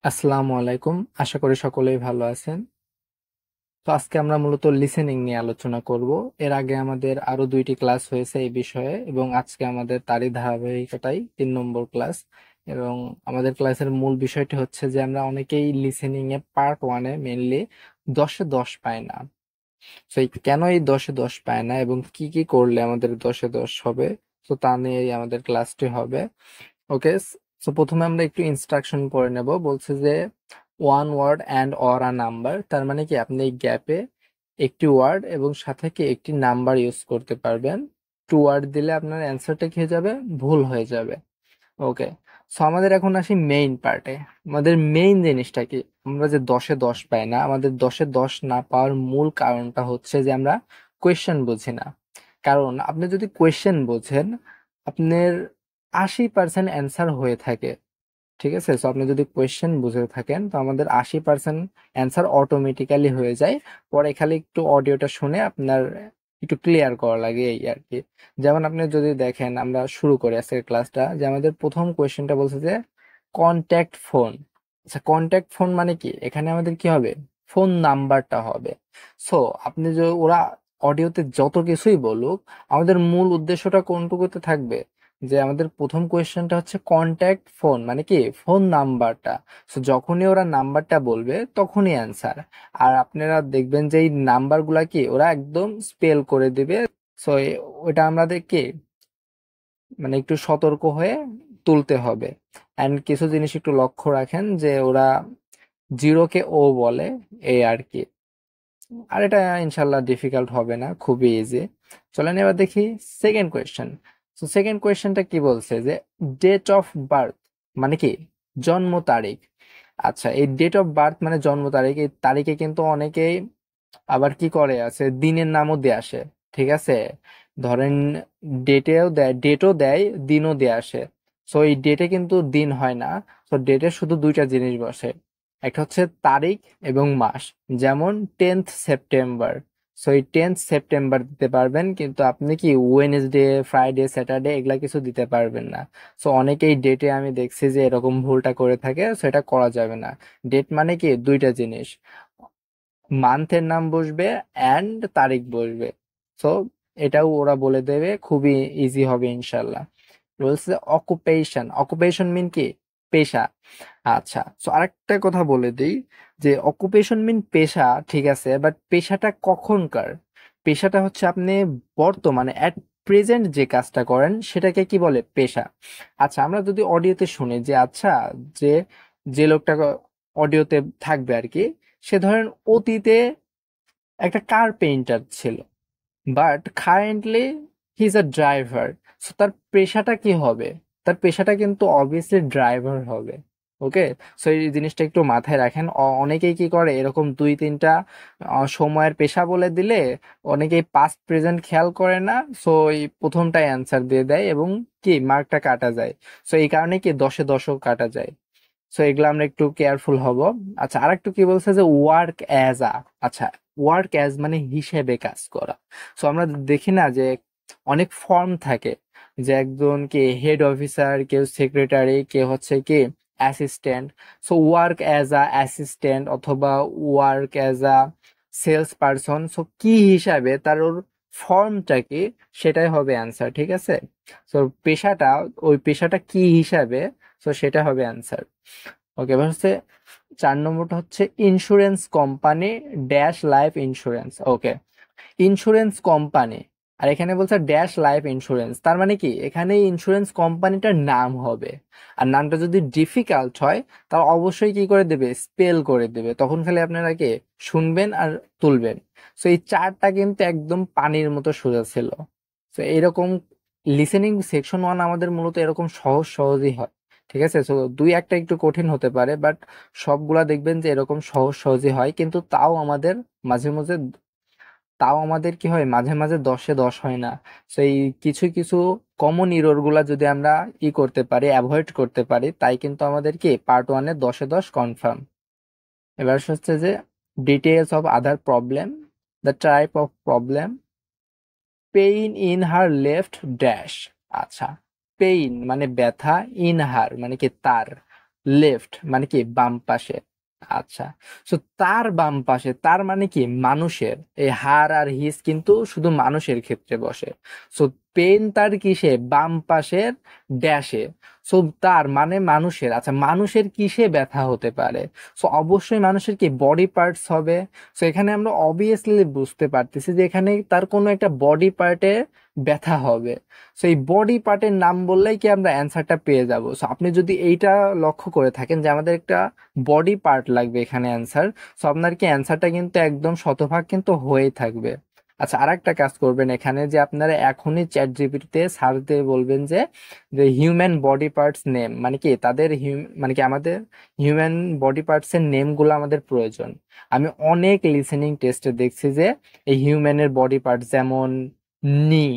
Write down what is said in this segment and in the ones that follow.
আসসালামু আলাইকুম। আশা করি সকলেই ভালো আছেন। তো আজকে আমরা মূলত লিসেনিং নিয়ে আলোচনা করব। এর আগে আমাদের আরো 2টি ক্লাস হয়েছে এই বিষয়ে এবং আজকে আমাদের তারই ধারাবাহিকতায় 3 নম্বর ক্লাস। এবং আমাদের ক্লাসের মূল বিষয়টি হচ্ছে যে আমরা অনেকেই লিসেনিং এ পার্ট 1-এ মেইনলি 10-এ 10 পাই না। তো কেন এই 10-এ 10 পায় না এবং কি কি করলে আমাদের 10-এ 10 হবে, তো তা নিয়েই আমাদের ক্লাসটি হবে। ওকে, সো প্রথমে আমরা একটু ইনস্ট্রাকশন পড়ে নেব। বলছে যে one word and or a number, তার মানে কি আপনি এই গ্যাপে একটি ওয়ার্ড এবং সাথে কি একটি নাম্বার ইউজ করতে পারবেন। টু ওয়ার্ড দিলে আপনার অ্যান্সারটা কি হয়ে যাবে, ভুল হয়ে যাবে। ওকে, সো আমাদের এখন আসি মেইন পার্টে। আমাদের মেইন জিনিসটা কি, আমরা যে 10-এ 10 পাই না, আমাদের 10-এ 10 না পাওয়ার মূল কারণটা হচ্ছে যে আমরা কোয়েশ্চেন বুঝি না। কারণ আপনি যদি কোয়েশ্চেন বোঝেন, আপনার 80% অ্যান্সার হয়ে থাকে। ঠিক আছে, সো আপনি যদি কোয়েশ্চেন বুঝে থাকেন তো আমাদের 80% অ্যান্সার অটোমেটিক্যালি হয়ে যায়। পরে খালি একটু অডিওটা শুনে আপনার একটু ক্লিয়ার করা লাগে, এই আর কি। যেমন আপনি যদি দেখেন, আমরা শুরু করি আজকের ক্লাসটা, যে আমাদের প্রথম কোয়েশ্চেনটা বলছে যে কন্ট্যাক্ট ফোন। আচ্ছা, কন্ট্যাক্ট ফোন মানে কি, এখানে আমাদের কি হবে, ফোন নাম্বারটা হবে। সো আপনি যে ওরা অডিওতে যত কিছুই বলুক, আমাদের মূল উদ্দেশ্যটা কোনটুকুতে থাকবে, যে আমাদের প্রথম কোয়েশ্চেনটা হচ্ছে কন্ট্যাক্ট ফোন মানে কি, ফোন নাম্বারটা। সো যখনই ওরা নাম্বারটা বলবে তখনই অ্যান্সার। আর আপনারা দেখবেন যে এই নাম্বারগুলা কি ওরা একদম স্পেল করে দিবে। সো ওইটা আমাদেরকে মানে একটু সতর্ক হয়ে তুলতে হবে। অ্যান্ড কিছু জিনিস একটু লক্ষ্য রাখেন যে ওরা জিরোকে ও বলে, এই আর কি। আর এটা ইনশাল্লাহ ডিফিকাল্ট হবে না, খুবই ইজি। চলেন এবার দেখি সেকেন্ড কোয়েশ্চেন। তো সেকেন্ড কোয়েশ্চেনটা কি বলছে, যে ডেট অফ বার্থ মানে কি, জন্ম তারিখ। আচ্ছা, এই ডেট অফ বার্থ মানে জন্ম তারিখ, এই তারিখে কিন্তু অনেকেই আবার কি করে আছে, দিনের নামও দিয়ে আসে। ঠিক আছে, ধরেন ডেটও দেয়, দিনও দিয়ে আসে। সো এই ডেটে কিন্তু দিন হয় না। তো ডেটে শুধু দুইটা জিনিস বসে, একটা হচ্ছে তারিখ এবং মাস। যেমন 10th সেপ্টেম্বর। সো এই 10th সেপ্টেম্বর দিতে পারবেন, কিন্তু আপনি কি ওয়েনেসডে, ফ্রাইডে, স্যাটারডে এগুলা কিছু দিতে পারবেন না। সো অনেকেই ডেটে আমি দেখছি যে এরকম ভুলটা করে থাকে, সেটা করা যাবে না। ডেট মানে কি দুইটা জিনিস, মান্থের নাম বসবে অ্যান্ড তারিখ বসবে। সো এটাও ওরা বলে দেবে, খুবই ইজি হবে ইনশাল্লাহ। বলছে অকুপেশন, অকুপেশন মিন কি, পেশা। আচ্ছা, সো আরেকটা কথা বলে দিই, যে অকুপেশন মিন পেশা, ঠিক আছে, বাট পেশাটা কখনকার, পেশাটা হচ্ছে আপনি বর্তমানে অ্যাট প্রেজেন্ট যে কাজটা করেন সেটাকে কি বলে, পেশা। আচ্ছা, আমরা যদি অডিওতে শুনি যে আচ্ছা, যে যে লোকটা অডিওতে থাকবে আর কি, সে ধরেন অতীতে একটা কার্পেন্টার ছিল, but currently he is a driver. So তার পেশাটা কি হবে, তার পেশাটা কিন্তু অবভিয়াসলি ড্রাইভার হবে। ওকে, সো এই জিনিসটা একটু মাথায় রাখেন। অনেকেই কি করে, এরকম 2-3টা সময়ের পেশা বলে দিলে অনেকেই পাস্ট প্রেজেন্ট খেয়াল করে না। সো এই প্রথমটাই অ্যান্সার দিয়ে দেয় এবং কি মার্কটা কাটা যায়। সো এই কারণে কি 10-এ 10ও কাটা যায়। সো এগুলো আমরা একটু কেয়ারফুল হব। আচ্ছা, আর একটু কি বলছে, যে ওয়ার্ক অ্যাজ আ। আচ্ছা, ওয়ার্ক অ্যাজ মানে হিসেবে কাজ করা। সো আমরা দেখি না যে অনেক ফর্ম থাকে, যে একজন কি হেড অফিসার, কেউ সেক্রেটারি, কেউ হচ্ছে কি assistant. So work as a assistant অথবা work as a sales person. So কি হিসাবে তার ওর ফর্মটা কি, সেটাই হবে অ্যান্সার। ঠিক আছে, সো পেশাটা, ওই পেশাটা কি হিসাবে, তো সেটা হবে অ্যান্সার। ওকে, এবার হচ্ছে 4 নম্বরটা হচ্ছে insurance company dash life insurance. Okay, insurance company, আর এখানে বলছে ড্যাশ লাইফ ইন্স্যুরেন্স, তার মানে কি এখানে ইন্স্যুরেন্স কোম্পানিটার নাম হবে। আর নামটা যদি ডিফিকাল্ট হয়, তাহলে অবশ্যই কি করে দেবে, স্পেল করে দেবে। তখন খালি আপনারা কি শুনবেন আর তুলবেন। সো এই চারটা কিন্তু একদম পানির মতো সোজা ছিল। তো এরকম লিসেনিং সেকশন 1 আমাদের মূলত এরকম সহজ সহজই হয়। ঠিক আছে, তো 2-1টা একটু কঠিন হতে পারে, বাট সবগুলা দেখবেন যে এরকম সহজ সহজই হয়। কিন্তু মাঝে মাঝে তাও আমাদের কি হয়, মাঝে মাঝে 10-এ 10 হয় না। সেই কিছু কিছু কমন ইরর গুলা যদি আমরা করতে পারি, অ্যাভয়েড করতে পারি, তাই কিন্তু আমাদের কি পার্ট 1-এ 10-এ 10 কনফার্ম। এবার হচ্ছে যে details of other problem, the type of problem, pain in her left dash. আচ্ছা, পেইন মানে ব্যথা, ইন হার মানে কি তার, লেফট মানে কি বাম পাশে। আচ্ছা, তো তার বাম পাশে তার মানে কি মানুষের, এই হার আর হিস কিন্তু শুধু মানুষের ক্ষেত্রে বসে। সো পেন তার কিসে, বাম পাশের ড্যাশে। সো তার মানে মানুষের, আচ্ছা মানুষের কিসে ব্যথা হতে পারে? সো অবশ্যই মানুষের কি বডি পার্টস হবে। সো এখানে আমরা অবভিয়াসলি বুঝতে পারতেছি যে এখানে তার কোনো একটা বডি পার্টে ব্যথা হবে। সো এই বডি পার্টের নাম বললেই কি আমরা অ্যান্সারটা পেয়ে যাব। সো আপনি যদি এইটা লক্ষ্য করে থাকেন যে আমাদের একটা বডি পার্ট লাগবে এখানে অ্যান্সার, সো আপনার কি অ্যান্সারটা কিন্তু একদম শতভাগ কিন্তু হয়েই থাকবে। আচ্ছা, আর একটা কাজ করবেন এখানে, যে আপনারা এখনই চ্যাট জিপিটিতে সার্চ দিয়ে বলবেন যে হিউম্যান বডি পার্টস নেম, মানে কি তাদের মানে কি আমাদের হিউম্যান বডি পার্টস এর নেম গুলো আমাদের প্রয়োজন। আমি অনেক লিসেনিং টেস্টে দেখছি যে এই হিউম্যানের বডি পার্ট যেমন নি,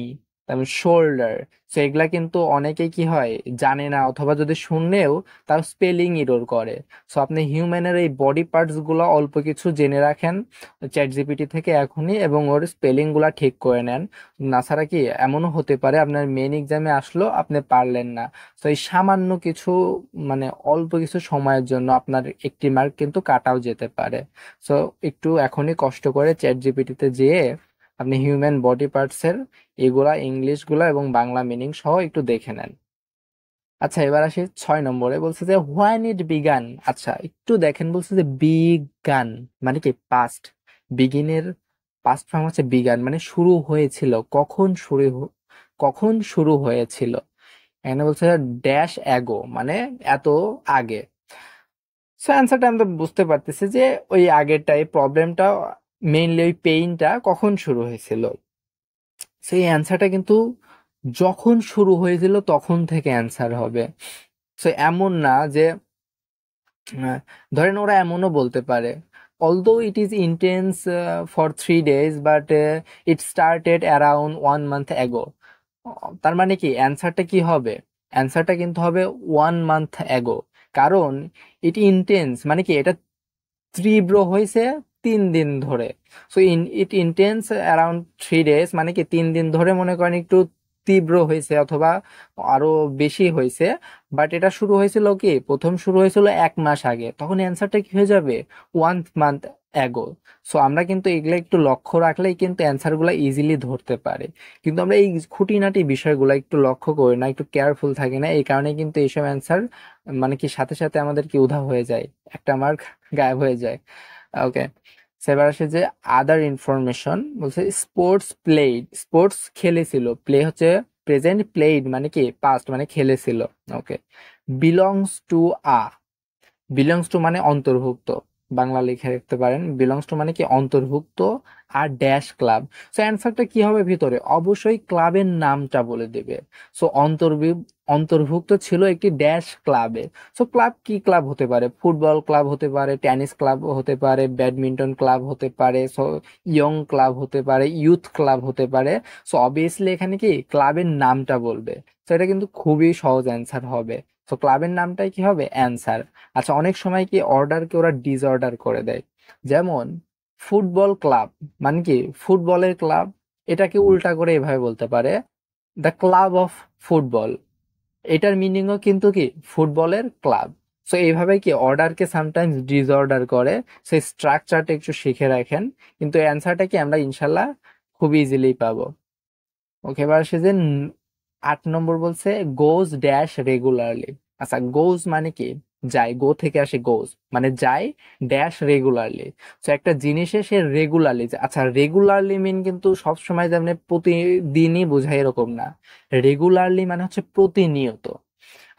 তারপর শোল্ডার, তো এগুলা কিন্তু অনেকেই কি হয় জানে না, অথবা যদি শুনলেও তার স্পেলিং ইরর করে। সো আপনি হিউম্যানের এই বডি পার্টস গুলো অল্প কিছু জেনে রাখেন চ্যাট জিপিটি থেকে এখনই, এবং ওর স্পেলিং গুলা ঠিক করে নেন। না ছাড়া কি এমনও হতে পারে আপনার মেন এক্সামে আসলো আপনি পারলেন না। তো এই সামান্য কিছু, মানে অল্প কিছু সময়ের জন্য আপনার একটি মার্ক কিন্তু কাটাও যেতে পারে। সো একটু এখনই কষ্ট করে চ্যাট জিপিটিতে যেয়ে আপনি হিউম্যান বডি পার্টস এর এগুলা ইংলিশ গুলা এবং বাংলা মিনিং সহ একটু দেখে নেন। আচ্ছা, এবার আসি 6 নম্বরে, বলছে যে হোয়াইন ইট বিগান। আচ্ছা একটু দেখেন, বলছে যে বিগান মানে কি পাস্ট, বিগিনের পাস্ট ফর্ম হচ্ছে বিগান, মানে শুরু হয়েছিল, কখন কখন শুরু হয়েছিল। এখানে বলছে ড্যাশ অ্যাগো, মানে এত আগে। সো অ্যান্সারটা আমরা বুঝতে পারতেছি যে ওই আগেরটাই প্রবলেমটা, মেইনলি ওই পেইনটা কখন শুরু হয়েছিল। সেই অ্যান্সারটা কিন্তু যখন শুরু হয়েছিল তখন থেকে অ্যান্সার হবে। সো এমন না যে ধরেন ওরা এমনও বলতে পারে although it is intense for 3 days but it started around 1 month ago। তার মানে কি অ্যান্সারটা কি হবে? অ্যান্সারটা কিন্তু হবে 1 month ago। কারণ ইট ইন্টেন্স মানে কি এটা তীব্র হয়েছে 3 দিন ধরে। So it intense around 3 days, মানে কি 3 দিন ধরে মনে করেন একটু তীব্র হয়েছে অথবা আরো বেশি হয়েছে। বাট এটা শুরু হয়েছিল কি, প্রথম শুরু হয়েছিল 1 মাস আগে, তখন অ্যান্সারটা কি হয়ে যাবে 1 month ago। সো আমরা কিন্তু এগুলো একটু লক্ষ্য রাখলেই কিন্তু অ্যান্সার গুলা ইজিলি ধরতে পারে। কিন্তু আমরা এই খুঁটিনাটি বিষয়গুলো একটু লক্ষ্য করি না, একটু কেয়ারফুল থাকি না, এই কারণে কিন্তু এইসব অ্যান্সার মানে কি সাথে সাথে আমাদের কি উধাও হয়ে যায়, একটা মার্ক গায়েব হয়ে যায়। ওকে, সেবার আসে যে আদার ইনফরমেশন, বলছে স্পোর্টস প্লেড, স্পোর্টস খেলেছিল, প্লে হচ্ছে প্রেজেন্ট, প্লেড মানে কি পাস্ট মানে খেলেছিল। Okay, belongs to a, belongs to মানে অন্তর্ভুক্ত, বাংলা লিখে রাখতে পারেন বিলংস টু মানে কি অন্তর্ভুক্ত, আর ড্যাশ ক্লাব। সো অ্যান্সারটা কি হবে ভিতরে, অবশ্যই ক্লাবের নামটা বলে দেবে। সো অন্তর্ভুক্ত ছিল একটি ড্যাশ ক্লাবে। সো ক্লাব কি ক্লাব হতে পারে, ফুটবল ক্লাব হতে পারে, টেনিস ক্লাব হতে পারে, ব্যাডমিন্টন ক্লাব হতে পারে, সো ইয়ং ক্লাব হতে পারে, ইউথ ক্লাব হতে পারে। সো অবভিয়াসলি এখানে কি ক্লাবের নামটা বলবে। তো এটা কিন্তু খুবই সহজ অ্যান্সার হবে। তো ক্লাবের নামটাই কি হবে অ্যান্সার। আচ্ছা, অনেক সময় কি অর্ডারকে ওরা ডিসঅর্ডার করে দেয়, যেমন ফুটবল ক্লাব মানে কি ফুটবলের ক্লাব, এটাকে উল্টা করে এভাবে বলতে পারে দ্য ক্লাব অফ ফুটবল, এটার মিনিংও কিন্তু কি ফুটবলের ক্লাব। সো এইভাবে কি অর্ডারকে সামটাইমস ডিসঅর্ডার করে। সেই স্ট্রাকচারটা একটু শিখে রাখেন, কিন্তু অ্যান্সারটা কি আমরা ইনশাল্লাহ খুব ইজিলি পাবো। ওকে, এবার সে যে 8 নম্বর বলছে গোজ ড্যাশ রেগুলারলি। আচ্ছা, গোজ মানে কি যায়, গো থেকে আসে গোজ মানে যায়, ড্যাশ রেগুলারলি। তো একটা জিনিসে সে রেগুলারলি, আচ্ছা রেগুলারলি মিন কিন্তু সবসময় যেমন প্রতিদিনই বোঝায় এরকম না। রেগুলারলি মানে হচ্ছে প্রতিনিয়ত।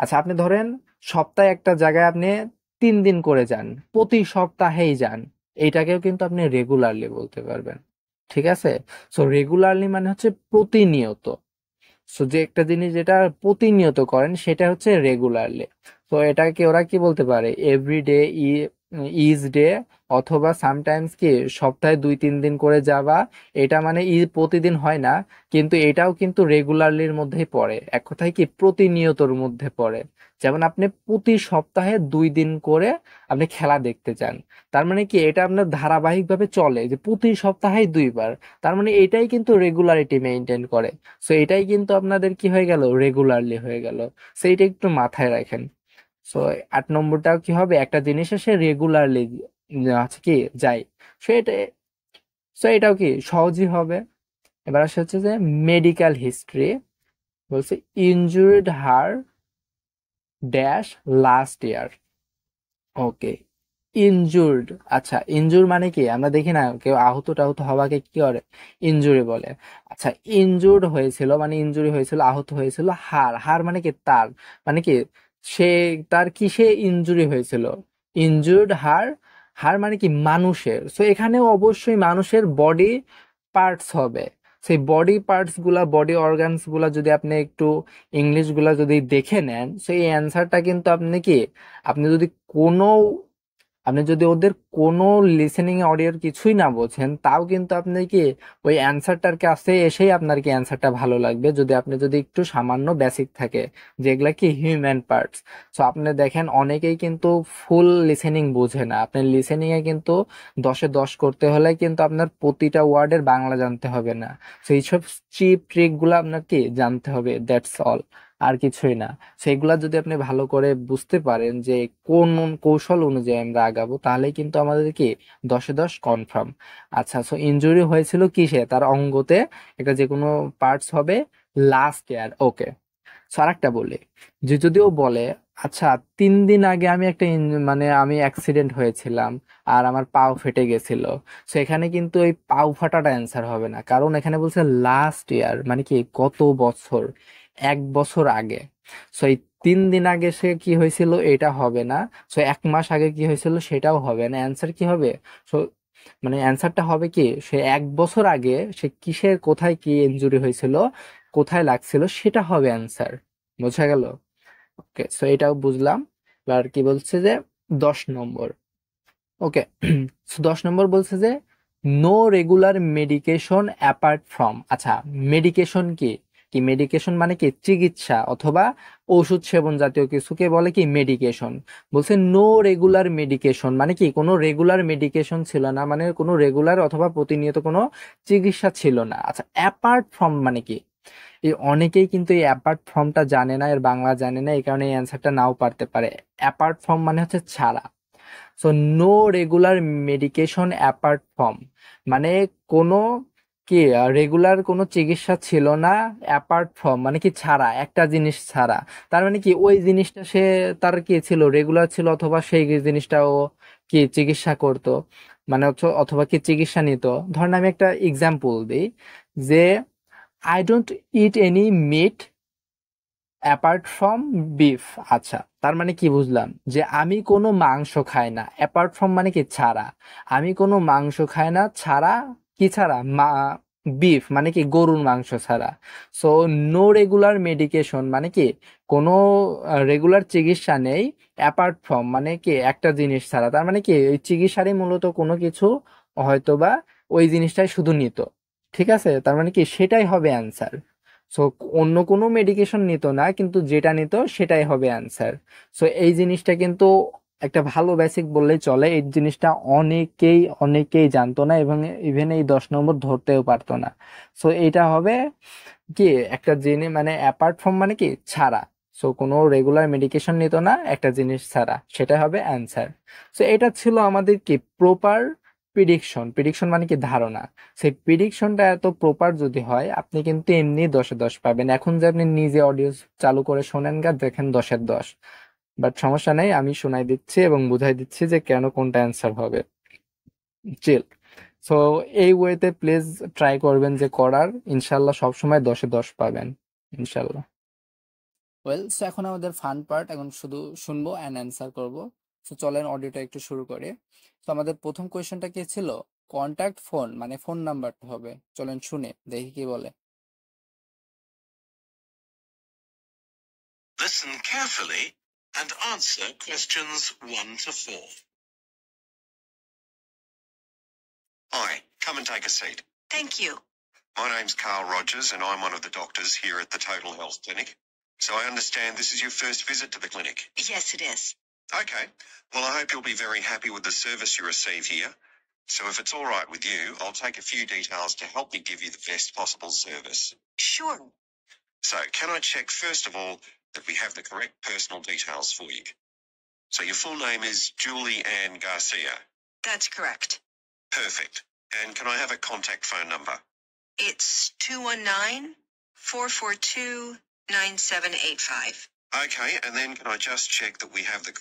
আচ্ছা, আপনি ধরেন সপ্তাহে একটা জায়গায় আপনি 3 দিন করে যান, প্রতি সপ্তাহেই যান, এইটাকেও কিন্তু আপনি রেগুলারলি বলতে পারবেন। ঠিক আছে, সো রেগুলারলি মানে হচ্ছে প্রতিনিয়ত। সো যে একটা জিনিস যেটা প্রতিনিয়ত করেন সেটা হচ্ছে রেগুলারলি। তো এটাকে ওরা কি বলতে পারে এভরি ডে, ইজ ডে, অথবা সামটাইমস কি সপ্তাহে 2-3 দিন করে যাওয়া। এটা মানে প্রতিদিন হয় না, কিন্তু এটাও কিন্তু রেগুলারলির মধ্যেই পড়ে, এক কথায় কি প্রতিনিয়তর মধ্যে পড়ে। যেমন আপনি প্রতি সপ্তাহে 2 দিন করে আপনি খেলা দেখতে যান, তার মানে কি এটা আপনার ধারাবাহিক ভাবে চলে যে প্রতি সপ্তাহে 2 বার, তার মানে এটাই কিন্তু রেগুলারিটি মেনটেন করে। সো এটাই কিন্তু আপনাদের কি হয়ে গেল রেগুলারলি হয়ে গেল। সো এটা একটু মাথায় রাখেন। সো 8 নম্বরটাও কি হবে, একটা জিনিস সে রেগুলারলি আছে কি যায়। সো এটা এটাও কি সহজই হবে। এবার আসে হচ্ছে যে মেডিকেল হিস্ট্রি, বলছে ইনজুরিড হার ড্যাশ লাস্ট ইয়ার। ওকে, ইনজুরড। আচ্ছা, ইনজুর মানে কি, আমরা দেখি না কেউ আহত টাহত হওয়াকে কি করে, ইনজুরি বলে। আচ্ছা, ইনজুর্ড হয়েছিল মানে ইনজুরি হয়েছিল, আহত হয়েছিল। হার, হার মানে কি তার, মানে কি সে, তার কিসে ইনজুরি হয়েছিল, ইনজুর্ড হার। হার মানে কি মানুষের, সো এখানে অবশ্যই মানুষের বডি পার্টস হবে। সেই বডি পার্টস গুলা, বডি অর্গানস গুলা যদি আপনি একটু ইংলিশ গুলা যদি দেখে নেন, সেই অ্যান্সারটা কিন্তু আপনি কি, আপনি যদি কোনো, আপনি যদি ওদের কোনো লিসেনিং অডিওর কিছুই না বোঝেন, তাও কিন্তু আপনি কি ওই অ্যান্সারটার কাছে এসেই আপনার কি অ্যান্সারটা ভালো লাগবে, যদি আপনি যদি একটু সামান্য বেসিক থাকে, যেগুলা কি হিউম্যান পার্টস। সো আপনি দেখেন অনেকেই কিন্তু ফুল লিসেনিং বোঝে না। আপনি লিসেনিং এ কিন্তু 10-এ 10 করতে হলে কিন্তু আপনার প্রতিটা ওয়ার্ডের বাংলা জানতে হবে না। তো এইসব চিপ ট্রিক গুলো আপনার কি জানতে হবে, দ্যাটস অল, আর কিছুই না। সেগুলা যদি আপনি ভালো করে বুঝতে পারেন যে কোন কৌশল অনুযায়ী আমরা আগাবো, তাহলে কিন্তু আমাদের কি 10-এ 10 কনফার্ম। আচ্ছা, সো ইনজুরি হয়েছিল কিসে, তার অঙ্গতে, একটা যে কোনো পার্টস হবে লাস্ট ইয়ার। ওকে, সো আরেকটা বলি, যে যদিও বলে আচ্ছা 3 দিন আগে আমি একটা মানে আমি অ্যাক্সিডেন্ট হয়েছিলাম আর আমার পাও ফেটে গেছিল, সো এখানে কিন্তু ওই পাও ফাটাটা অ্যান্সার হবে না, কারণ এখানে বলছে লাস্ট ইয়ার, মানে কি গত বছর, 1 বছর আগে। সো এই 3 দিন আগে সে কি হয়েছিল এটা হবে না, সো 1 মাস আগে কি হয়েছিল সেটাও হবে না। অ্যান্সার কি হবে, সো মানে অ্যান্সারটা হবে কি, সে 1 বছর আগে সে কিসের কোথায় কি ইনজুরি হয়েছিল, কোথায় লাগছিল, সেটা হবে অ্যান্সার। বোঝা গেল? ওকে, সো এটাও বুঝলাম। আর কি বলছে যে 10 নম্বর। ওকে, 10 নম্বর বলছে যে no regular medication apart from. আচ্ছা, মেডিকেশন কি, কি মেডিকেশন মানে কি চিকিৎসা অথবা ওষুধ সেবন জাতীয় কিছুকে বলে কি মেডিকেশন। বলছে নো রেগুলার মেডিকেশন মানে কি কোনো রেগুলার মেডিকেশন ছিল না, মানে কোনো রেগুলার অথবা প্রতিনিয়ত কোনো চিকিৎসা ছিল না। আচ্ছা, অ্যাপার্ট ফ্রম মানে কি, এই অনেকেই কিন্তু এই অ্যাপার্ট ফ্রমটা জানে না, এর বাংলা জানে না, এই কারণে এই অ্যান্সারটা নাও পারতে পারে। অ্যাপার্ট ফ্রম মানে হচ্ছে ছাড়া। So no regular medication apart from মানে কোনো কি রেগুলার কোনো চিকিৎসা ছিল না, অ্যাপার্ট ফ্রম মানে কি ছাড়া, একটা জিনিস ছাড়া। তার মানে কি ওই জিনিসটা সে, তার কি ছিল, রেগুলার ছিল, অথবা সেই জিনিসটাও কি চিকিৎসা করতো, মানে অথবা কি চিকিৎসা নিত। ধরেন আমি একটা এক্সাম্পল দিই, যে I don't eat any meat apart from beef. আচ্ছা, তার মানে কি বুঝলাম, যে আমি কোনো মাংস খাই না, অ্যাপার্ট ফ্রম মানে কি ছাড়া, আমি কোনো মাংস খাই না ছাড়া, কি ছাড়া, বিফ মানে কি গরুর মাংস ছাড়া। সো নো রেগুলার মেডিকেশন মানে কি কোনো রেগুলার চিকিৎসা নেই, অ্যাপার্ট ফ্রম মানে কি একটা জিনিস ছাড়া, তার মানে কি ওই চিকিৎসারই মূলত কোনো কিছু হয়তোবা ওই জিনিসটাই শুধু নিত। ঠিক আছে, তার মানে কি সেটাই হবে অ্যান্সার। সো অন্য কোনো মেডিকেশন নিত না, কিন্তু যেটা নিত সেটাই হবে অ্যান্সার। সো এই জিনিসটা কিন্তু একটা ভালো বেসিক বললেই চলে। এই জিনিসটা অনেকেই জানতো না, এবং ইভেন এই 10 নম্বর ধরতেও পারতো না। সো এটা হবে কি একটা জিনিস, মানে অ্যাপার্ট ফ্রম মানে কি ছাড়া। সো কোনো রেগুলার মেডিকেশন নিত না একটা জিনিস ছাড়া, সেটা হবে অ্যান্সার। সো এটা ছিল আমাদের কি প্রপার প্রিডিকশন। প্রিডিকশন মানে কি ধারণা। সেই প্রিডিকশনটা এত প্রপার যদি হয়, আপনি কিন্তু এমনি 10-এ 10 পাবেন। এখন যে আপনি নিজে অডিও চালু করে শোনেন গা, দেখেন 10-এর 10। বাট সমস্যা নেই, আমি শোনাই দিচ্ছি এবং বুঝাই দিচ্ছি যে কেন কোনটা অ্যান্সার হবে। চিল। সো এই ওয়েতে প্লিজ ট্রাই করবেন যে করার, ইনশাল্লাহ সবসময় 10-এ 10 পাবেন, ইনশাল্লাহ। ওয়েল, সো এখন আমাদের ফান পার্ট, এখন শুধু শুনবো অ্যান্ড অ্যান্সার করবো। সো চলেন অডিওটা একটু শুরু করি। তো আমাদের প্রথম কোয়েশ্চেনটা কি ছিল, কন্ট্যাক্ট ফোন মানে ফোন নাম্বারটা হবে। চলেন শুনে দেখি কি বলে। Listen carefully and answer questions 1 to 4. Hi, come and take a seat. Thank you. My name's Carl Rogers and I'm one of the doctors here at the Total Health Clinic. So I understand this is your first visit to the clinic. Yes, it is. Okay, well I hope you'll be very happy with the service you receive here. So if it's all right with you, I'll take a few details to help me give you the best possible service. Sure. So can I check first of all that we have the correct personal details for you? So your full name is Julie Ann Garcia. That's correct. Perfect. And can I have a contact phone number? It's 219-442-9785. Okay, and then can I just check that we have the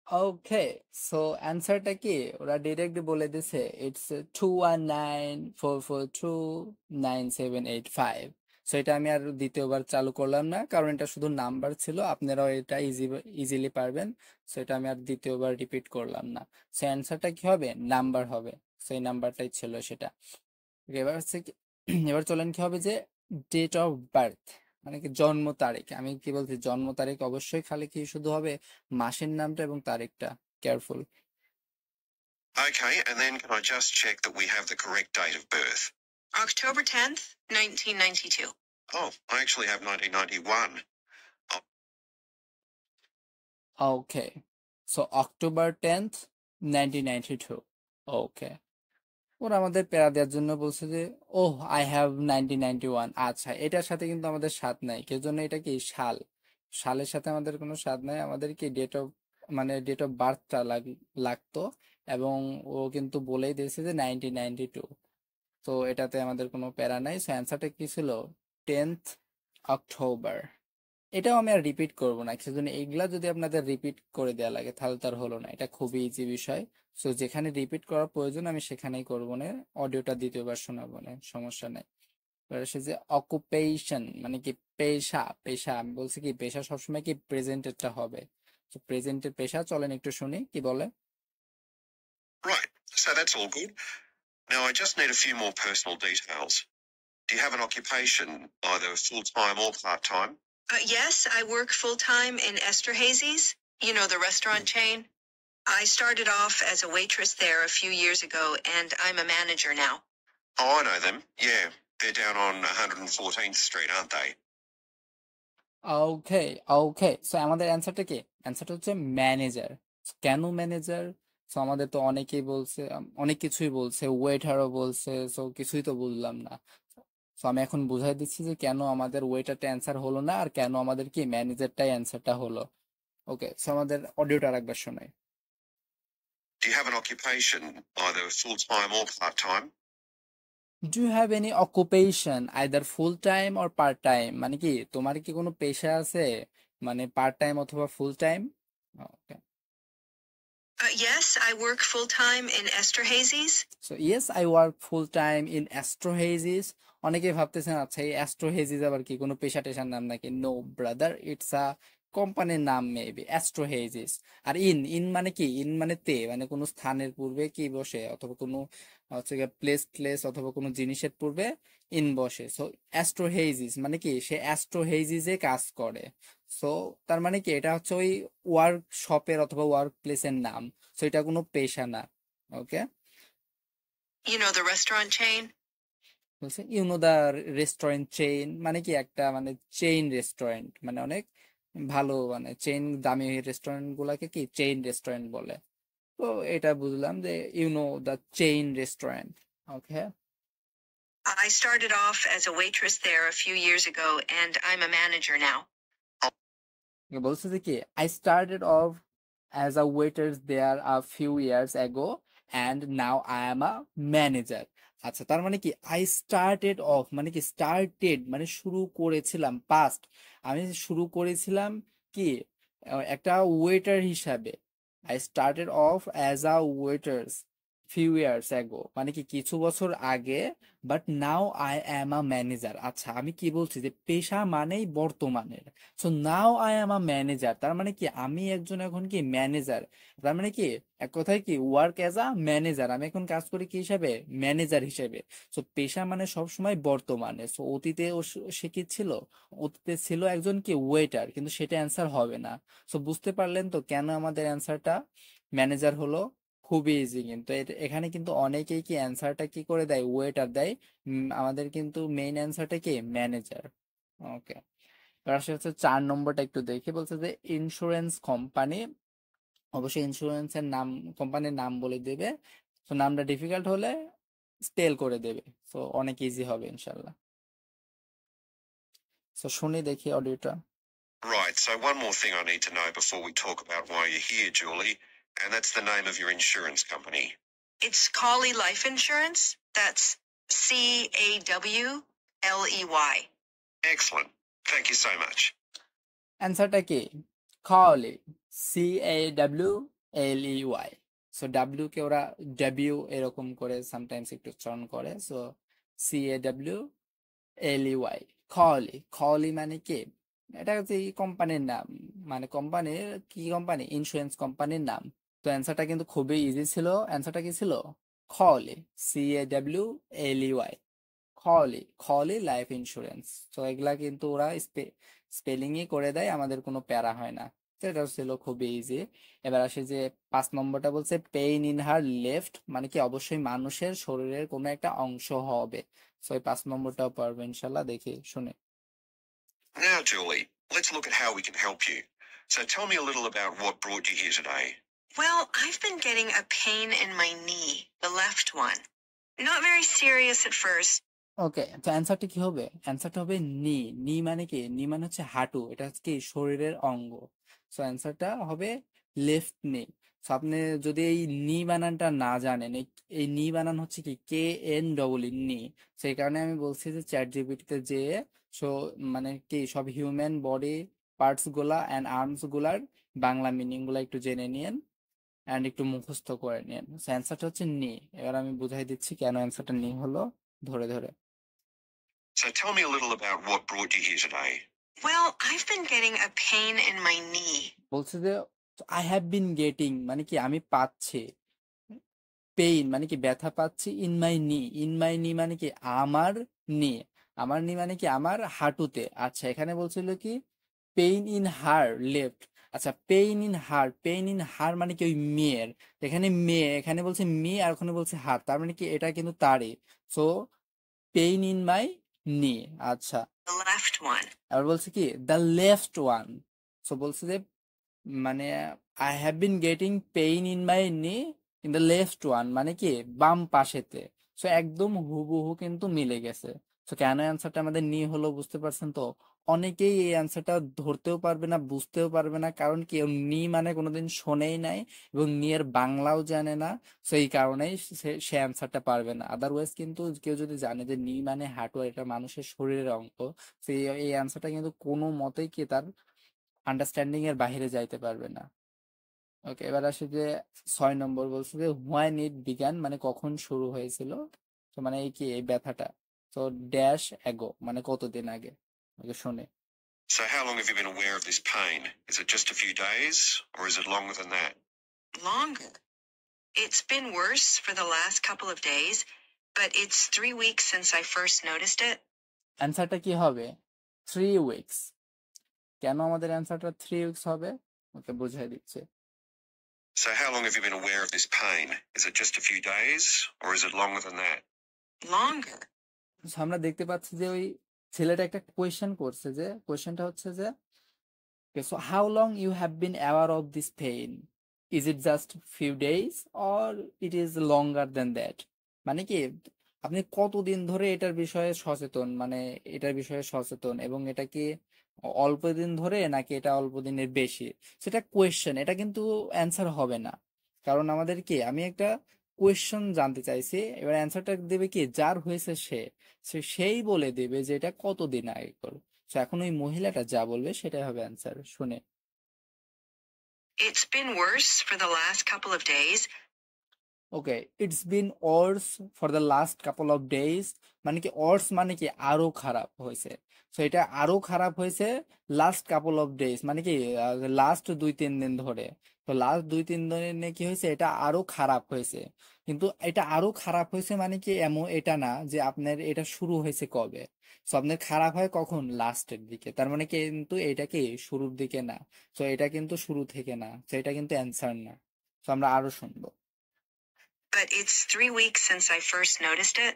okay, so অ্যান্সারটা কি ওরা directly বলে দিছে, it's 219-442-9785। So এটা আমি আর দ্বিতীয়বার চালু করলাম না, কারণ এটা শুধু নাম্বার ছিল, আপনারাও এটা ইজিলি পারবেন। সো এটা আমি আর দ্বিতীয়বার রিপিট করলাম না। সো অ্যান্সারটা কি হবে, নাম্বার হবে। সো এই নাম্বারটাই ছিল সেটা। এবার হচ্ছে কি, এবার চলেন কি হবে যে ডেট অফ বার্থ, মানে কি জন্ম তারিখ। আমি কি বলছি, জন্ম তারিখ অবশ্যই খালি কি শুধু হবে মাসের নামটা এবং তারিখটা, careful. Okay, and then can I just check that we have the correct date of birth? October 10th, 1992. Oh, I actually have 1991. Okay, so October 10th 1992। ওকে, ওরা আমাদের প্যারা দেওয়ার জন্য বলছে যে ওহ আই হ্যাভ 1991। আচ্ছা, এটার সাথে কিন্তু আমাদের স্বাদ নাই, কে জন্য এটা কি সাল, সালের সাথে আমাদের কোনো স্বাদ নাই, আমাদের কি ডেট অফ, মানে ডেট অফ বার্থটা লাগতো। এবং ও কিন্তু বলেই দিয়েছে যে 1992। তো এটাতে আমাদের কোনো প্যারা নাই। সো অ্যান্সারটা কি ছিল, 10th অক্টোবর। এটাও আমি আর রিপিট করবো না, সেজন্য এইগুলা যদি আপনাদের রিপিট করে দেওয়া লাগে তাহলে তার হলো না, এটা খুবই ইজি বিষয়। সো যেখানে রিপিট করার প্রয়োজন আমি সেখানেই করবো না, অডিওটা দ্বিতীয়বার শোনাবো না, সমস্যা নাই। এবার আসে যে অকুপেশন, মানে কি পেশা, পেশা আমি বলছি কি পেশা সবসময় কি প্রেজেন্টেডটা হবে। তো প্রেজেন্টের পেশা, চলেন একটু শুনি কি বলে। Right, so that's all good. Now I just need a few more personal details. Do you have an occupation, either full-time or part-time? Yes, I work full-time in Esterhazy's, you know, the restaurant chain. I started off as a waitress there a few years ago, and I'm a manager now. Oh, I know them. Yeah, they're down on 114th Street, aren't they? Okay, okay, so আমাদের অ্যান্সারটা কি, অ্যান্সারটা হচ্ছে manager. কেন manager? So আমাদের তো অনেকেই বলছে, অনেক কিছুই বলছে, ওয়েটারও বলছে, সো কিছুই তো বুঝলাম না। সো আমি এখন বুঝাই দিচ্ছি যে কেন আমাদের ওয়েটারটা অ্যান্সার হলো না আর কেন আমাদের কি ম্যানেজারটাই অ্যান্সারটা হলো। ওকে, সো আমাদের অডিওটা আরেকবার শোনাই। Do you have an occupation, either full-time or part-time? Do you have any occupation either full time or part time, মানে কি তোমার কি কোনো পেশা আছে, মানে পার্ট টাইম অথবা full time. Okay, Yes, I work full-time in Esterhazy's. So yes I work full time in Esterhazy's. অনেকে ভাবতেছেন আচ্ছা এই অ্যাস্ট্রোহেজিস আবার কি কোনো পেশা টেশার নাম নাকি? নো ব্রাদার, ইটস আ কোম্পানির নাম মেবি, অ্যাস্ট্রোহেজিস। আর ইন, ইন মানে কি, ইন মানে তে, মানে কোনো স্থানের পূর্বে কি বসে, অথবা কোনো হচ্ছে প্লেস অথবা কোনো জিনিসের পূর্বে ইন বসে। সো অ্যাস্ট্রোহেজিস মানে কি সে অ্যাস্ট্রোহেজিসে কাজ করে। সো তার মানে কি এটা হচ্ছে ওই ওয়ার্কশপের অথবা ওয়ার্ক প্লেসের নাম। সো এটা কোনো পেশা না। Okay, You know, the restaurant chain. বলছে you know the restaurant chain, মানে কি একটা মানে চেইন রেস্টুরেন্ট, মানে অনেক ভালো, মানে চেইন দামি রেস্টুরেন্ট গুলাকে কি চেইন রেস্টুরেন্ট বলে। তো এটা বুঝলাম যে you know the chain restaurant. Okay, I started off as a waitress there a few years ago, and I'm a manager now. বলছে যে কি I started off as a waiter there a few years ago and now I am a manager. আচ্ছা, তার মানে কি I started of মানে কি started মানে শুরু করেছিলাম, পাস্ট। আমি শুরু করেছিলাম কি একটা ওয়েটার হিসাবে। I started off as a waiters few years ago, মানে কি কিছু বছর আগে, but now I am a manager. আচ্ছা, আমি কি বলছি যে পেশা মানেই বর্তমানের। So now I am a manager, তার মানে কি আমি একজন এখন কি ম্যানেজার। তার মানে কি এক কথায় কি ওয়ার্ক অ্যাজ আ ম্যানেজার, আমি এখন কাজ করি কি হিসাবে, ম্যানেজার হিসেবে। সো পেশা মানে সবসময় বর্তমানে। সো অতীতে সে কি ছিল, অতীতে ছিল একজন কি ওয়েটার, কিন্তু সেটা অ্যান্সার হবে না। সো বুঝতে পারলেন তো কেন আমাদের অ্যান্সারটা ম্যানেজার হলো। খুবই ইজি কিন্তু এখানে কিন্তু অনেকেই কি অ্যান্সারটা কি করে দেয়, ওয়েটার দেয়। আমাদের কিন্তু মেইন অ্যান্সারটা কি ম্যানেজার। ওকে, এবার আসলে হচ্ছে 4 নম্বরটা একটু দেখি, বলছে যে ইন্স্যুরেন্স কোম্পানি, অবশ্যই ইন্স্যুরেন্সের নাম, কোম্পানির নাম বলে দেবে। তো নামটা ডিফিকাল্ট হলে স্পেল করে দেবে। তো অনেক ইজি হবে ইনশাল্লাহ। তো শুনি দেখি অডিওটা। Right, so one more thing I need to know before we talk about why you're here, Julie, and that's the name of your insurance company. It's Cawley Life Insurance. That's Cawley. Excellent. Thank you so much. অ্যান্সারটা কি? খাওয়ালি, CAWLEY। So W কে ওরা W এরকম করে sometimes একটু উচ্চারণ করে। So CAWLEY, খাওয়ালি। খাওয়ালি মানে কি? এটা হচ্ছে এই কোম্পানির নাম, মানে কোম্পানির কি কোম্পানি? ইন্স্যুরেন্স কোম্পানির নাম। তো অ্যান্সারটা কিন্তু খুবই ইজি ছিল। অ্যান্সারটা কি ছিল? খাওয়ালি, CAWLEY, খাওয়ালি, খাওয়ালি লাইফ ইন্স্যুরেন্স। তো এগুলা কিন্তু ওরা স্পেলিংই করে দেয়, আমাদের কোনো প্যারা হয় না। তো এটা ছিল খুবই ইজি। এবার আসে যে 5 নম্বরটা বলছে পেইন ইন হার লেফট, মানে কি অবশ্যই মানুষের শরীরের কোনো একটা অংশ হবে। তো এই 5 নম্বরটাও পারবে ইনশাল্লাহ, দেখি শুনে। Now, Julie, let's look at how we can help you. So tell me a little about what brought you here today. Well, I've been getting a pain in my knee, the left one. Not very serious at first. ওকে, তো অ্যান্সারটা কি হবে? অ্যান্সারটা হবে নি। নি মানে কি? নি মানে হচ্ছে হাঁটু, এটা হচ্ছে কি শরীরের অঙ্গ। সো অ্যান্সারটা হবে লেফট নি। সো আপনি যদি এই নি বানানটা না জানেন, এই নি বানান হচ্ছে কি KN নি। সেই কারণে আমি বলছি যে চ্যাট জিপিটিতে যে সো মানে কি সব হিউম্যান বডি পার্টস গুলা অ্যান্ড আর্মস গুলার বাংলা মিনিং গুলা একটু জেনে নিয়েন অ্যান্ড একটু মুখস্থ করে নিয়েন। সো অ্যান্সারটা হচ্ছে নি। এবার আমি বুঝাই দিচ্ছি কেন অ্যান্সারটা নি হলো, ধরে ধরে। So tell me a little about what brought you here today. Well, I've been getting a pain in my knee. বলছে যে আই হ্যাভ বিন গেটিং মানে কি আমি পাচ্ছি, পেইন মানে কি ব্যথা পাচ্ছি, ইন মাই নি, ইন মাই নি মানে কি আমার নি, আমার নি মানে কি আমার হাঁটুতে। আচ্ছা এখানে বলছিল কি পেইন ইন হার লেফট। আচ্ছা pain in her, pain in her মানে কি ওই মেয়ের, এখানে মেয়ে, এখানে বলছে মেয়ে আর ওখানে বলছে হার, তার মানে কি এটা কিন্তু তারই। সো পেইন ইন মাই নি। আচ্ছা The left one. আবার বলছে কি দ্য লেফট ওয়ান। সো বলছে যে মানে I have been getting pain in my নি ইন দ্য লেফট ওয়ান মানে কি বাম পাশেতে। সো একদম হুবহু কিন্তু মিলে গেছে। সো কেন অ্যান্সারটা আমাদের নি হলো বুঝতে পারছেন তো? অনেকেই এই অ্যান্সারটা ধরতেও পারবে না, বুঝতেও পারবে না, কারণ কি ও নি মানে কোনোদিন শোনেই নাই এবং নি এর বাংলাও জানে না। সো এই কারণেই সে অ্যান্সারটা পারবে না। আদারওয়াইজ কিন্তু কেউ যদি জানে যে নি মানে হাঁটু, এটা মানুষের শরীরের অঙ্গ, সে এই অ্যান্সারটা কিন্তু কোনো মতেই কি তার আন্ডারস্ট্যান্ডিং এর বাইরে যাইতে পারবে না। ওকে, এবার আসে যে 6 নম্বর বলছে যে হোয়াইন ইট বিগান মানে কখন শুরু হয়েছিল। তো মানে এই কি এই ব্যথাটা। তো ড্যাশ এগো মানে কতদিন আগে। ওকে শুনে। So how long have you been aware of this pain? Is it just a few days or is it longer than that? Longer. It's been worse for the last couple of days, but it's 3 weeks since I first noticed it. অ্যান্সারটা কি হবে? 3 weeks. কেন আমাদের অ্যান্সারটা 3 weeks হবে? ওকে বুঝাই দিচ্ছে। So how long have you been aware of this pain? Is it just a few days or is it longer than that? Longer. So, আমরা দেখতে পাচ্ছি যে ওই ছেলেটা একটা কোয়েশ্চেন করছে, যে কোয়েশ্চেনটা হচ্ছে যে okay, so how long you have been aware of this pain? Is it just few days or it is longer than that? মানে কি আপনি কতদিন ধরে এটার বিষয়ে সচেতন, মানে এটার বিষয়ে সচেতন এবং এটা কি অল্প দিন ধরে নাকি এটা অল্প দিনের বেশি? সেটা কোয়েশ্চেন, এটা কিন্তু অ্যান্সার হবে না। কারণ আমাদের কি আমি একটা কোয়েশ্চেন জানতে চাইছি, এবার অ্যান্সারটা দেবে কি যার হয়েছে সেই বলে দেবে যে এটা কতদিন আগে করে। তো এখন ওই মহিলাটা যা বলবে সেটাই হবে অ্যান্সার, শুনে। It's been worse for the last couple of days. Okay, it's been worse for the last couple of days মানে কি ওয়ার্স মানে কি আরো খারাপ হয়েছে। সো এটা আরো খারাপ হয়েছে লাস্ট কাপল অফ ডেজ মানে কি লাস্ট 2-3 দিন ধরে। তো লাস্ট 2-3 দিনে কি হয়েছে, এটা আরো খারাপ হয়েছে। কিন্তু এটা আরো খারাপ হয়েছে মানে কি এমন এটা না যে আপনার এটা শুরু হয়েছে কবে। সো আপনার খারাপ হয় কখন? লাস্টের দিকে। তার মানে কিন্তু এটা কি শুরুর দিকে না। তো এটা কিন্তু শুরু থেকে না। তো এটা কিন্তু অ্যান্সার না। তো আমরা আরো শুনবো। But it's 3 weeks since I first noticed it.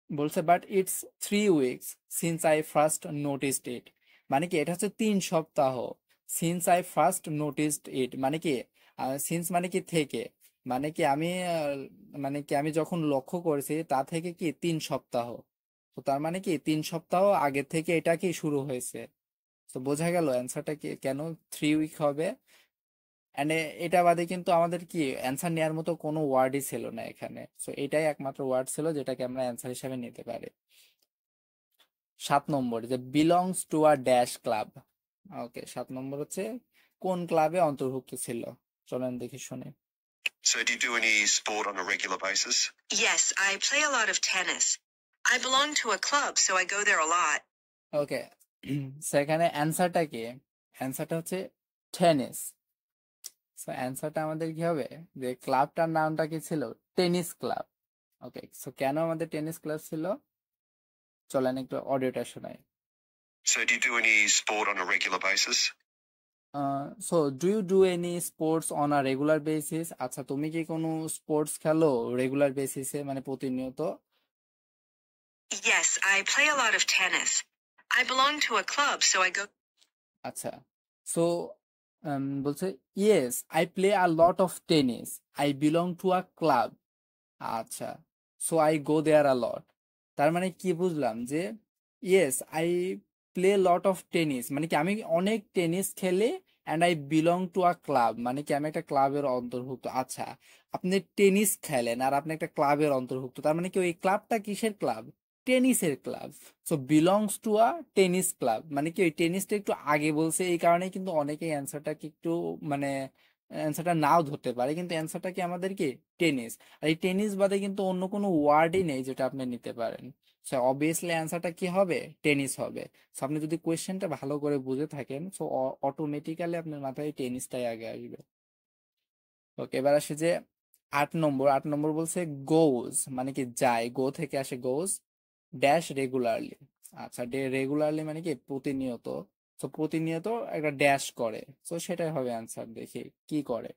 বলছে but it's 3 weeks since I first noticed it মানে কি এটা হচ্ছে 3 সপ্তাহ। Since I first noticed it মানে কি সিন্স মানে কি থেকে, মানে কি আমি মানে কি আমি যখন লক্ষ্য করেছি তা থেকে কি 3 সপ্তাহ। তো তার মানে কি 3 সপ্তাহ আগে থেকে এটা কি শুরু হয়েছে। তো বোঝা গেল অ্যান্সারটা কি কেন 3 উইক হবে। এন্ড এটা বাদে কিন্তু আমাদের কি অ্যান্সার নেওয়ার মতো কোনো ওয়ার্ডই ছিল না এখানে, সো এটাই একমাত্র ওয়ার্ড ছিল যেটাকে আমরা অ্যান্সার হিসেবে নিতে পারি। 7 নম্বর যে belongs to a dash club. Okay, 7 নম্বর হচ্ছে কোন ক্লাবে অন্তর্ভুক্ত ছিল, চলেন দেখি শুনি। So do you do any sport on a regular basis? Yes, I play a lot of tennis. I belong to a club, so I go there a lot. ওকে, সেখানে অ্যান্সারটা কি? অ্যান্সারটা হচ্ছে টেনিস। সো অ্যান্সারটা আমাদের কি হবে, যে ক্লাবটার নামটা কি ছিল? Tennis club. ওকে, সো কেন আমাদের টেনিস ক্লাব ছিল, চলেন একটু অডিওটা শোনাই। So do you do any sport on a regular basis? So do you do any sports on a regular basis? আচ্ছা, তুমি কি কোনো স্পোর্টস খেলো রেগুলার বেসিসে, মানে প্রতিনিয়ত? Yes, I play a lot of tennis. I belong to a club, so I go. আচ্ছা, so বলছে yes I play a lot of tennis, I belong to a club. আচ্ছা, সো আই গো দেয়ার আ লট। তার মানে কি বুঝলাম, যে yes I play lot of tennis মানে কি আমি অনেক টেনিস খেলি, and I belong to a club মানে কি আমি একটা ক্লাবের অন্তর্ভুক্ত। আচ্ছা, আপনি টেনিস খেলেন আর আপনি একটা ক্লাবের অন্তর্ভুক্ত, তার মানে কি ওই ক্লাবটা কিসের ক্লাব? টেনিসের club. So belongs to a tennis club মানে কি ওই টেনিসটা একটু আগে বলছে, এই কারণে কিন্তু অনেকেই অ্যান্সারটাকে একটু মানে অ্যান্সারটা নাও ধরতে পারে, কিন্তু অ্যান্সারটা কি আমাদের কি টেনিস। আর এই টেনিস বাদে কিন্তু অন্য কোনো ওয়ার্ডই নেই যেটা আপনি নিতে পারেন। সো অবভিয়াসলি অ্যান্সারটা কি হবে? টেনিস হবে। সো আপনি যদি কোয়েশ্চেনটা ভালো করে বুঝে থাকেন, সো অটোমেটিক্যালি আপনার মাথায় টেনিসটাই আগে আসবে। ওকে, এবার আসে যে 8 নম্বর। 8 নম্বর বলছে গোজ মানে কি যায়, গো থেকে আসে গোজ ড্যাশ রেগুলারলি। আচ্ছা, রেগুলারলি মানে কি প্রতিনিয়ত। তো প্রতিনিয়ত একটা ড্যাশ করে, তো সেটাই হবে অ্যান্সার। দেখি কি করে।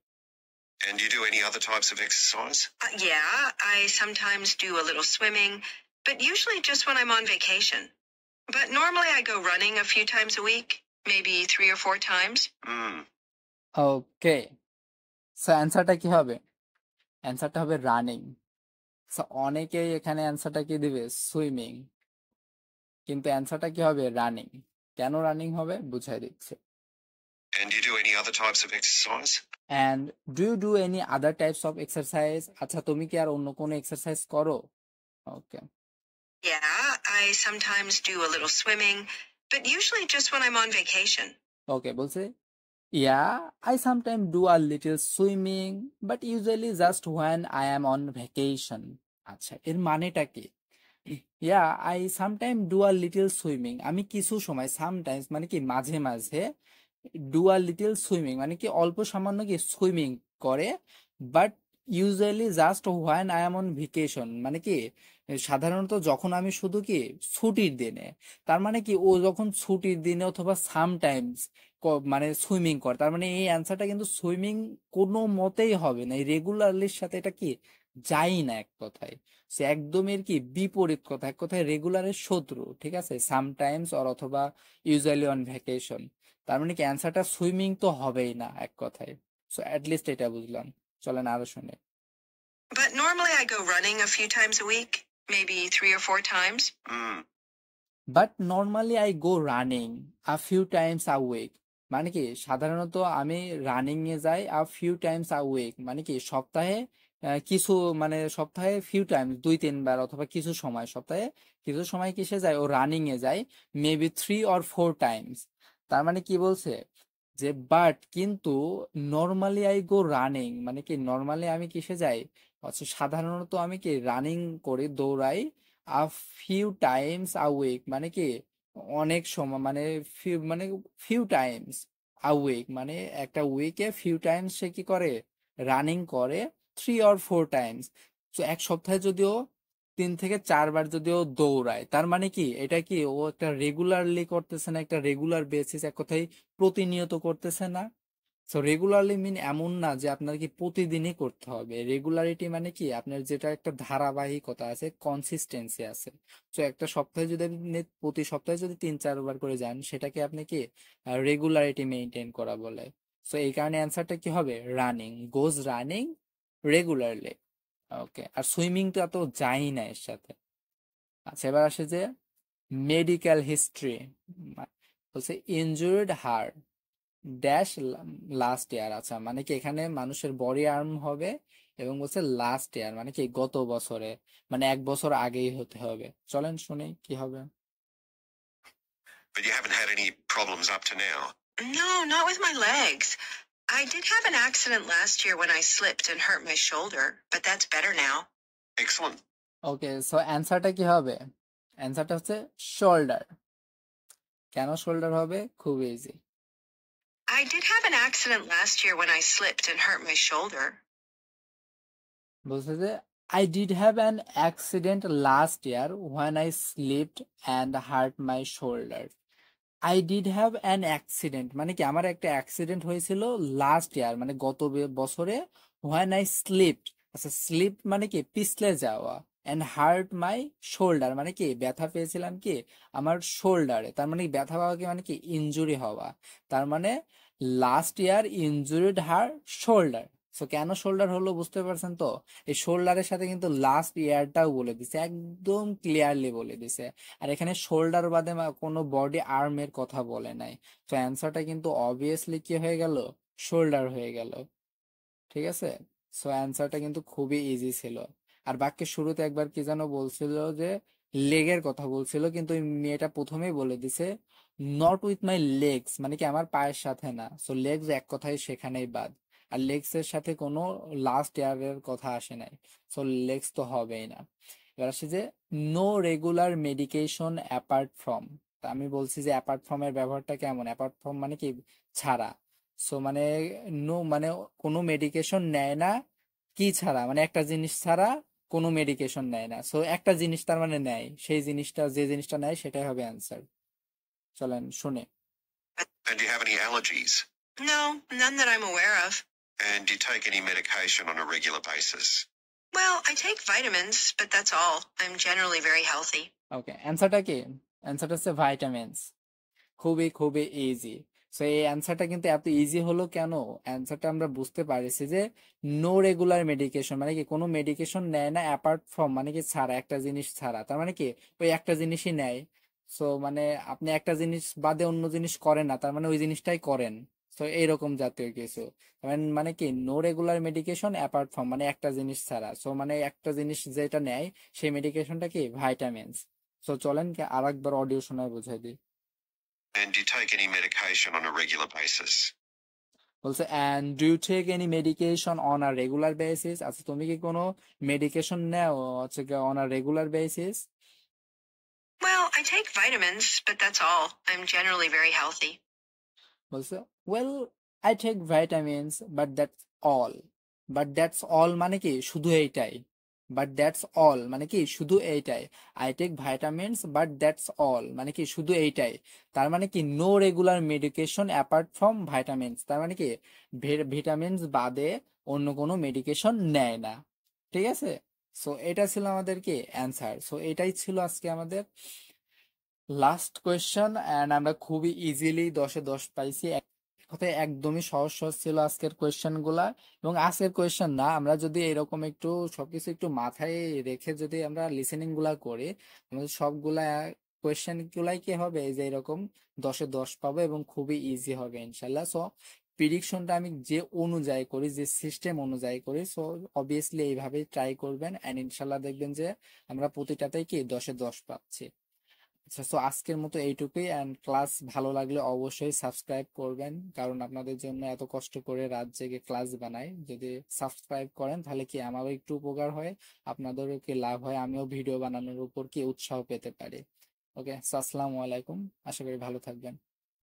And do you do any other types of exercise? Yeah, I sometimes do a little swimming, but usually just when I'm on vacation. But normally I go running a few times a week, maybe 3 or 4 times. Hmm. Okay, so অ্যান্সারটা কি হবে? অ্যান্সারটা হবে running. So অনেকেই এখানে অ্যান্সারটা কি দিবে? সুইমিং, কিন্তু অ্যান্সারটা কি হবে? রানিং। কেন রানিং হবে বুঝাই দিচ্ছে। And do you do any other types of exercise? And do you do any other types of exercise? আচ্ছা, তুমি কি আর অন্য কোনো এক্সারসাইজ করো? ওকে, Yeah, I sometimes do a little swimming, but usually just when I'm on vacation. ওকে বলছে yeah I sometime do a little swimming but usually just when I am on vacation. আচ্ছা, এর মানেটা কি? Yeah I sometime do a little swimming, আমি কিছু সময়, sometimes মানে কি মাঝে মাঝে, ডু আ লিটল সুইমিং মানে কি অল্প সামান্য কি সুইমিং করে, but usually just when I am on vacation মানে কি সাধারণত যখন আমি শুধু কি ছুটির দিনে। তার মানে কি ও যখন ছুটির দিনে অথবা সামটাইমস মানে সুইমিং করে, তার মানে এই অ্যান্সারটা কিন্তু সুইমিং কোনো মতেই হবে না, এই রেগুলারলির সাথে এটা কি যাই না এক কথায়। সে একদমের কি বিপরীত কথা, এক কথায় রেগুলারের শত্রু, ঠিক আছে? সামটাইমস অর অথবা ইউজুয়ালি অন ভ্যাকেশন, তার মানে কি অ্যান্সারটা সুইমিং তো হবেই না এক কথায়। সো অ্যাটলিস্ট এটা বুঝলাম, চলেন আরো শুনে। But normally I go running a few times a week, maybe 3 or 4 times. Hmm. But normally I go running a few times a week মানে কি সাধারণত আমি রানিং এ যাই a few times a week মানে কি সপ্তাহে কিছু মানে সপ্তাহে ফিউ টাইমস 2-3 বার অথবা কিছু সময়, সপ্তাহে কিছু সময় কিসে যায়? ও রানিং এ যায় মেবি 3 or 4 টাইমস। তার মানে কি বলছে, যে বাট কিন্তু নর্মালি আই গো রানিং মানে কি নর্মালি আমি কিসে যাই? আচ্ছা, সাধারণত আমি কি রানিং করি, দৌড়াই a few times a week মানে কি অনেক সময়, মানে ফিউ টাইমস আ উইক মানে একটা উইকে ফিউ টাইমস সে কি করে? রানিং করে 3 or 4 টাইমস। তো এক সপ্তাহে যদিও 3 থেকে 4 বার যদিও দৌড়ায়, তার মানে কি এটা কি ও একটা রেগুলারলি করতেছে না, একটা রেগুলার বেসিস, এক কথায় প্রতিনিয়ত করতেছে না। সো রেগুলারলি মিন এমন না যে আপনার কি প্রতিদিনই করতে হবে, রেগুলারিটি মানে কি আপনার যেটা একটা ধারাবাহিকতা আছে, কনসিস্টেন্সি আছে। সো একটা সপ্তাহে যদি আপনি প্রতি সপ্তাহে যদি 3-4 বার করে যান, সেটাকে আপনি কি রেগুলারিটি মেনটেন করা বলে। সো এই কারণে অ্যান্সারটা কি হবে? রানিং, গোজ রানিং রেগুলারলি। ওকে, আর সুইমিংটা তো যাই না এর সাথে। আচ্ছা, এবার আসে যে মেডিকেল হিস্ট্রি। বলছে injured heart dash last year. আচ্ছা, মানে কি এখানে মানুষের বডি আর্ম হবে এবং বলছে লাস্ট ইয়ার মানে কি গত বছরে, মানে 1 বছর আগেই হতে হবে। চলেন শুনি কি হবে। But you haven't had any problems up to now. No, not with my legs. I did have an accident last year when I slipped and hurt my shoulder, but that's better now. Excellent. Okay, so অ্যান্সারটা কি হবে? অ্যান্সারটা হচ্ছে shoulder. কেন shoulder হবে? খুব easy. I did have an accident last year when I slipped and hurt my shoulder. বলছে যে I did have an accident last year when I slipped and heart my shoulder. I did have an accident মানে কি আমার একটা accident হয়েছিল last year মানে গত বছরে, হোয়েন আই স্লিপড। আচ্ছা, স্লিপ মানে কি পিছলে যাওয়া, অ্যান্ড হার্ট মাই শোল্ডার মানে কি ব্যথা পেয়েছিলাম কি আমার শোল্ডারে। তার মানে কি ব্যথা পাওয়া কি মানে কি ইনজুরি হওয়া। তার মানে last year injured hurt shoulder. So কেন শোল্ডার হলো বুঝতে পারছেন তো? এই শোল্ডারের সাথে কিন্তু লাস্ট ইয়ারটাও বলে দিছে, একদম ক্লিয়ারলি বলে দিছে। আর এখানে শোল্ডার বাদে কোনো বডি আর্মের কথা বলে নাই। তো অ্যান্সারটা কিন্তু অবভিয়াসলি কি হয়ে গেল? শোল্ডার হয়ে গেল। ঠিক আছে, সো অ্যান্সারটা কিন্তু খুবই ইজি ছিল। আর বাক্যের শুরুতে একবার কি যেন বলছিল যে লেগের কথা বলছিল, কিন্তু ওই মেয়েটা প্রথমেই বলে দিছে নট উইথ মাই লেগস মানে কি আমার পায়ের সাথে না। সো লেগস এক কথায় সেখানেই বাদ। আর লেগস এর সাথে কোনো লাস্ট ইয়ারের কথা আসে নাই, সো লেগস তো হবেই না। এবার আসে যে no regular medication apart from. আমি বলছি যে অ্যাপার্ট ফ্রম এর ব্যবহারটা কেমন? অ্যাপার্ট ফ্রম মানে কি ছাড়া। সো মানে নো মানে কোনো মেডিকেশন নেয় না, কি ছাড়া মানে একটা জিনিস ছাড়া কোনো মেডিকেশন নেয় না। সো একটা জিনিস তার মানে নেয়, সেই জিনিসটা যে জিনিসটা নেয় সেটাই হবে অ্যান্সার। চলেন শুনে। And do you have any allergies? No, none that I'm aware of. And do you take any medication on a regular basis? Well, I take vitamins, but that's all. I'm generally very healthy. ওকে, অ্যান্সারটা কি? অ্যান্সারটা হচ্ছে vitamins. খুবই খুবই easy. So এই অ্যান্সারটা কিন্তু এত ইজি হলো কেন? অ্যান্সারটা আমরা বুঝতে পারছি যে নো রেগুলার মেডিকেশন মানে কি কোনো মেডিকেশন নেয় না অ্যাপার্ট ফ্রম মানে কি ছাড়া, একটা জিনিস ছাড়া। তার মানে কি ওই একটা জিনিসই নেয়। সো মানে আপনি একটা জিনিস বাদে অন্য জিনিস করেন না, তার মানে ওই জিনিসটাই করেন। সো এইরকম জাতীয় কিছু। মানে কি no regular medication apart from মানে একটা জিনিস ছাড়া। সো মানে একটা জিনিস যেটা নেয় সেই মেডিকেশনটা কি ভাইটামিনস। সো চলেন কি আরেকবার অডিও শোনায় বুঝাই দিই। And do you take any medication on a regular basis? বলছে and do you take any medication on a regular basis? আচ্ছা, তুমি কি কোনো মেডিকেশন নেও হচ্ছে কি on a regular basis? Well, I take vitamins, but that's all. I'm generally very healthy. বলছে well I take vitamins but that's all. But that's all মানে কি শুধু এইটাই। But that's all মানে কি শুধু এইটাই। I take vitamins but that's all মানে কি শুধু এইটাই। তার মানে কি no regular medication apart from vitamins, তার মানে কি ভিটামিনস বাদে অন্য কোনো মেডিকেশন নেয় না। ঠিক আছে, সো এটা ছিল আমাদের কি অ্যান্সার। সো এটাই ছিল আজকে আমাদের লাস্ট কোয়েশ্চেন, অ্যান্ড আমরা খুবই ইজিলি 10-এ 10 পাইছি। কথায় একদমই সহজ সহজ ছিল আজকের কোয়েশ্চেন গুলা। এবং আজকের কোয়েশ্চেন না, আমরা যদি এরকম একটু সবকিছু একটু মাথায় রেখে যদি আমরা লিসেনিং গুলা করি, আমাদের সবগুলা কোয়েশ্চেন গুলাই কি হবে যে এরকম 10-এ 10 পাবো এবং খুবই ইজি হবে ইনশাল্লাহ। সো প্রিডিকশনটা আমি যে অনুযায়ী করি, যে সিস্টেম অনুযায়ী করি, সো অবভিয়াসলি এইভাবেই ট্রাই করবেন অ্যান্ড ইনশাল্লাহ দেখবেন যে আমরা প্রতিটাতেই কি 10-এ 10 পাচ্ছি। আচ্ছা, তো আজকের মতো এইটুকুই। অ্যান্ড ক্লাস ভালো লাগলে অবশ্যই সাবস্ক্রাইব করবেন, কারণ আপনাদের জন্য এত কষ্ট করে রাত জেগে ক্লাস বানাই। যদি সাবস্ক্রাইব করেন তাহলে কি আমারও একটু উপকার হয়, আপনাদেরও কি লাভ হয়, আমিও ভিডিও বানানোর উপর কি উৎসাহ পেতে পারি। ওকে, আসসালামু আলাইকুম, আশা করি ভালো থাকবেন।